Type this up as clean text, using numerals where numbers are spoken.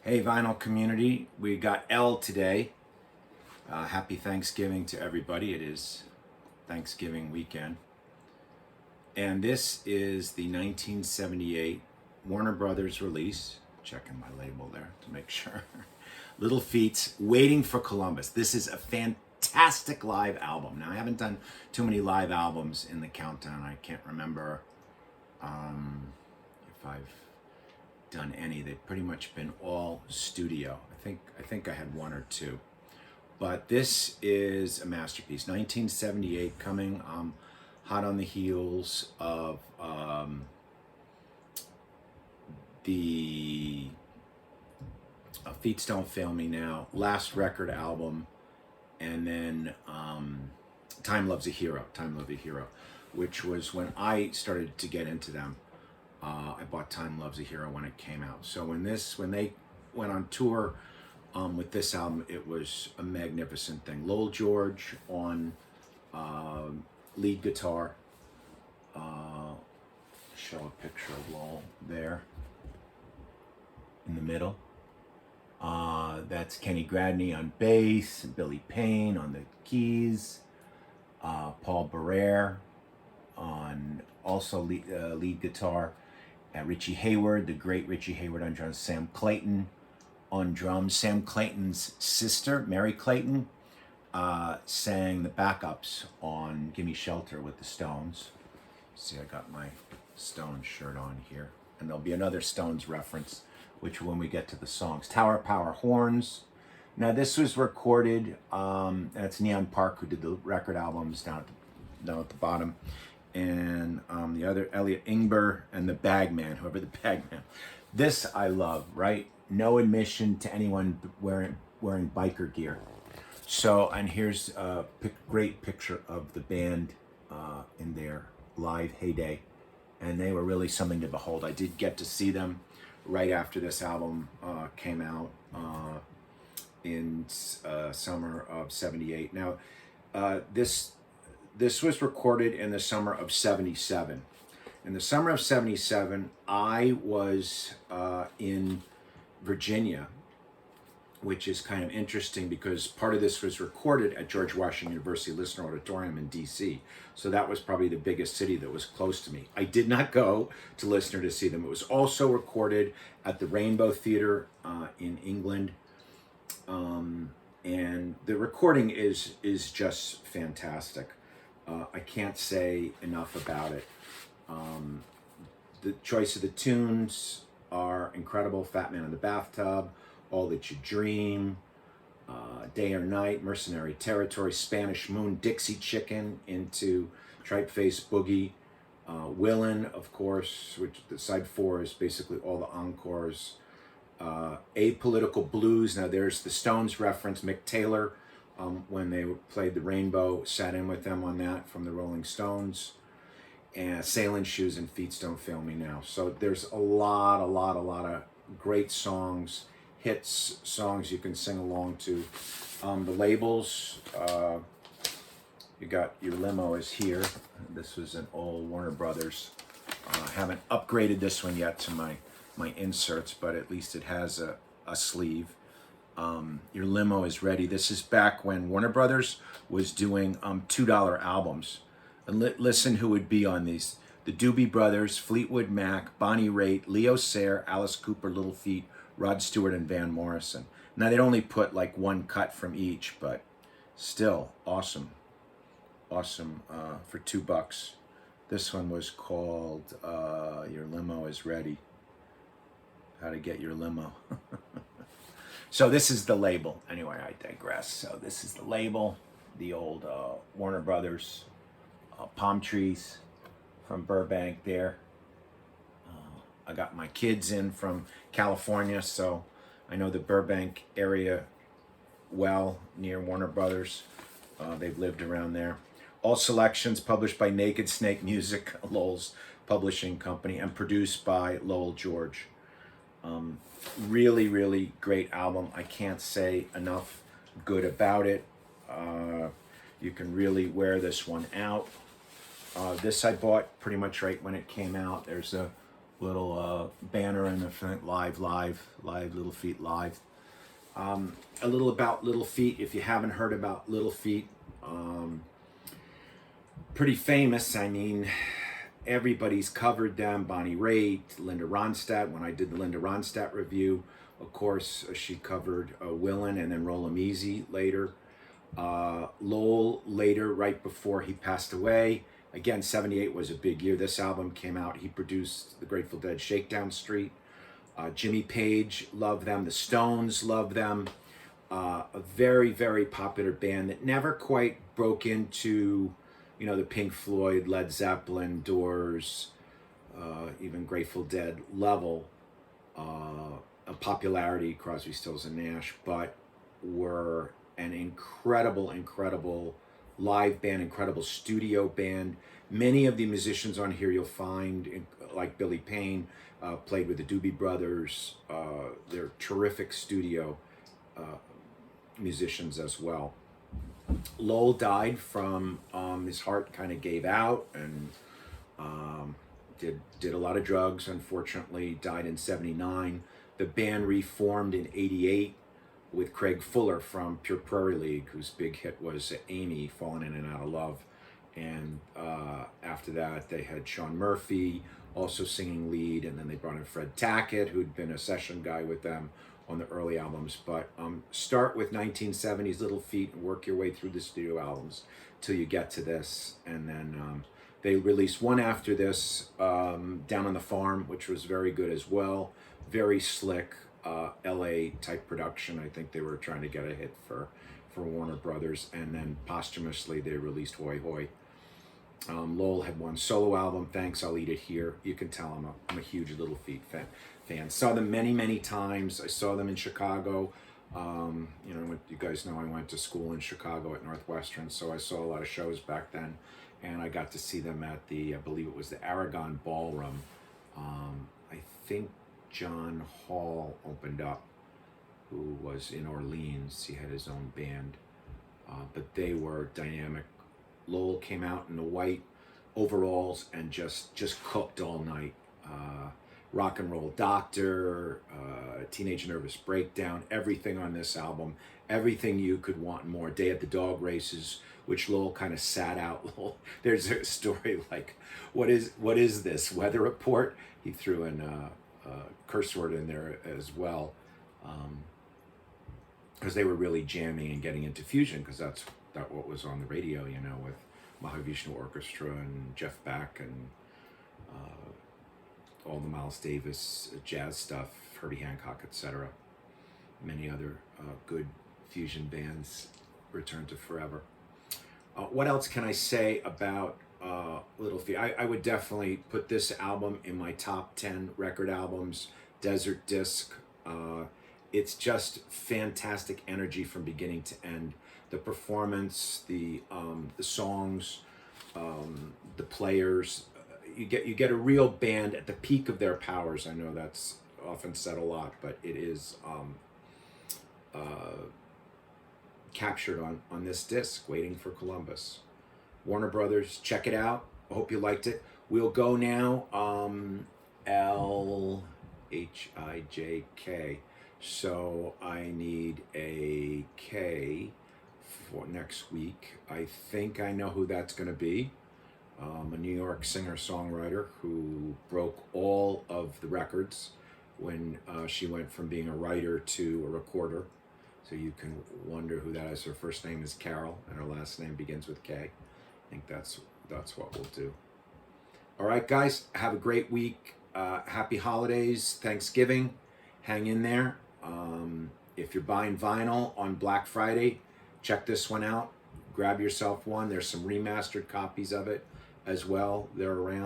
Hey, vinyl community, we got L today. Happy Thanksgiving to everybody. It is Thanksgiving weekend. And this is the 1978 Warner Brothers release. Checking my label there to make sure. Little Feat's Waiting for Columbus. This is a fantastic live album. Now, I haven't done too many live albums in the countdown. I can't remember if I've done any. They've pretty much been all studio. I think I had one or two, but this is a masterpiece. 1978, coming hot on the heels of the Feet Don't Fail Me Now last record album, and then Time Loves a Hero, which was when I started to get into them. I bought Time Loves a Hero when it came out. So when they went on tour with this album, it was a magnificent thing. Lowell George on lead guitar. Show a picture of Lowell there in the middle. That's Kenny Gradney on bass, Billy Payne on the keys, Paul Barrere on also lead guitar. Richie Hayward, the great Richie Hayward on drums. Sam Clayton on drums. Sam Clayton's sister, Mary Clayton, sang the backups on Gimme Shelter with the Stones. See, I got my Stones shirt on here. And there'll be another Stones reference, which when we get to the songs. Tower Power horns. Now this was recorded, that's Neon Park, who did the record albums down at the bottom. And the other, Elliot Ingber, and the Bagman, whoever the Bagman. This I love, right? No admission to anyone wearing biker gear. So, and here's a great picture of the band in their live heyday. And they were really something to behold. I did get to see them right after this album came out in summer of '78. Now, this was recorded in the summer of '77. In the summer of '77, I was in Virginia, which is kind of interesting because part of this was recorded at George Washington University Listener Auditorium in DC. So that was probably the biggest city that was close to me. I did not go to Listener to see them. It was also recorded at the Rainbow Theatre in England. And the recording is just fantastic. I can't say enough about it. The choice of the tunes are incredible. Fat Man in the Bathtub, All That You Dream, Day or Night, Mercenary Territory, Spanish Moon, Dixie Chicken, into Tripe Face Boogie, Willin', of course, which the side 4 is basically all the encores. Apolitical Blues. Now there's the Stones reference. Mick Taylor, when they played the Rainbow, sat in with them on that from the Rolling Stones. And Sailing Shoes and Feet Don't Fail Me Now. So there's a lot of great songs, hits, songs you can sing along to. The labels, you got Your Limo is here. This was an old Warner Brothers. Haven't upgraded this one yet to my inserts, but at least it has a sleeve. Your Limo is Ready. This is back when Warner Brothers was doing $2 albums. And listen who would be on these. The Doobie Brothers, Fleetwood Mac, Bonnie Raitt, Leo Sayer, Alice Cooper, Little Feat, Rod Stewart, and Van Morrison. Now they'd only put like one cut from each, but still awesome. Awesome for $2. This one was called Your Limo is Ready. How to Get Your Limo. So this is the label. Anyway, I digress. So this is the label, the old Warner Brothers palm trees from Burbank there. I got my kids in from California, so I know the Burbank area well, near Warner Brothers. They've lived around there. All selections published by Naked Snake Music, Lowell's publishing company, and produced by Lowell George. Really great album. I can't say enough good about it. You can really wear this one out. This I bought pretty much right when it came out. There's a little banner in the front, live, Little Feat live. A little about Little Feat, if you haven't heard about Little Feat, pretty famous. I mean, everybody's covered them. Bonnie Raitt, Linda Ronstadt. When I did the Linda Ronstadt review, of course, she covered Willin' and then Roll 'em Easy later. Lowell later, right before he passed away. Again, 78 was a big year. This album came out. He produced the Grateful Dead Shakedown Street. Jimmy Page loved them. The Stones loved them. A very, very popular band that never quite broke into, you know, the Pink Floyd, Led Zeppelin, Doors, even Grateful Dead level of popularity, Crosby, Stills, and Nash, but were an incredible live band, incredible studio band. Many of the musicians on here you'll find, like Billy Payne, played with the Doobie Brothers. They're terrific studio musicians as well. Lowell died from his heart kind of gave out, and did a lot of drugs. Unfortunately, died in 79. The band reformed in 88 with Craig Fuller from Pure Prairie League, whose big hit was Amy, Falling In and Out of Love. And after that, they had Sean Murphy also singing lead, and then they brought in Fred Tackett, who'd been a session guy with them on the early albums. But start with 1970s Little Feat and work your way through the studio albums till you get to this. And then they released one after this, Down on the Farm, which was very good as well. Very slick LA type production. I think they were trying to get a hit for Warner Brothers. And then posthumously they released Hoy Hoy. Lowell had one solo album, Thanks, I'll Eat It Here. You can tell I'm a huge Little Feat fan. Saw them many times. I saw them in Chicago. You know, you guys know I went to school in Chicago at Northwestern, so I saw a lot of shows back then. And I got to see them at the, I believe it was the Aragon Ballroom. I think John Hall opened up, who was in Orleans. He had his own band, but they were dynamic. Lowell came out in the white overalls and just cooked all night. Rock and Roll Doctor, Teenage Nervous Breakdown, everything on this album, everything you could want and more. Day at the Dog Races, which Lowell kind of sat out. There's a story like, what is this, Weather Report? He threw in a curse word in there as well, because they were really jamming and getting into fusion, because that's what was on the radio, you know, with Mahavishnu Orchestra and Jeff Beck and all the Miles Davis jazz stuff, Herbie Hancock, etc. Many other good fusion bands returned to forever. What else can I say about Little Feat? I would definitely put this album in my top 10 record albums. Desert Disc. It's just fantastic energy from beginning to end. The performance, the songs, the players. You get a real band at the peak of their powers. I know that's often said a lot, but it is captured on this disc, Waiting for Columbus. Warner Brothers, check it out. I hope you liked it. We'll go now. LHIJK. So I need a K for next week. I think I know who that's going to be. A New York singer-songwriter who broke all of the records when she went from being a writer to a recorder. So you can wonder who that is. Her first name is Carol, and her last name begins with K. I think that's what we'll do. All right, guys, have a great week. Happy holidays, Thanksgiving. Hang in there. If you're buying vinyl on Black Friday, check this one out. Grab yourself one. There's some remastered copies of it as well. They're around.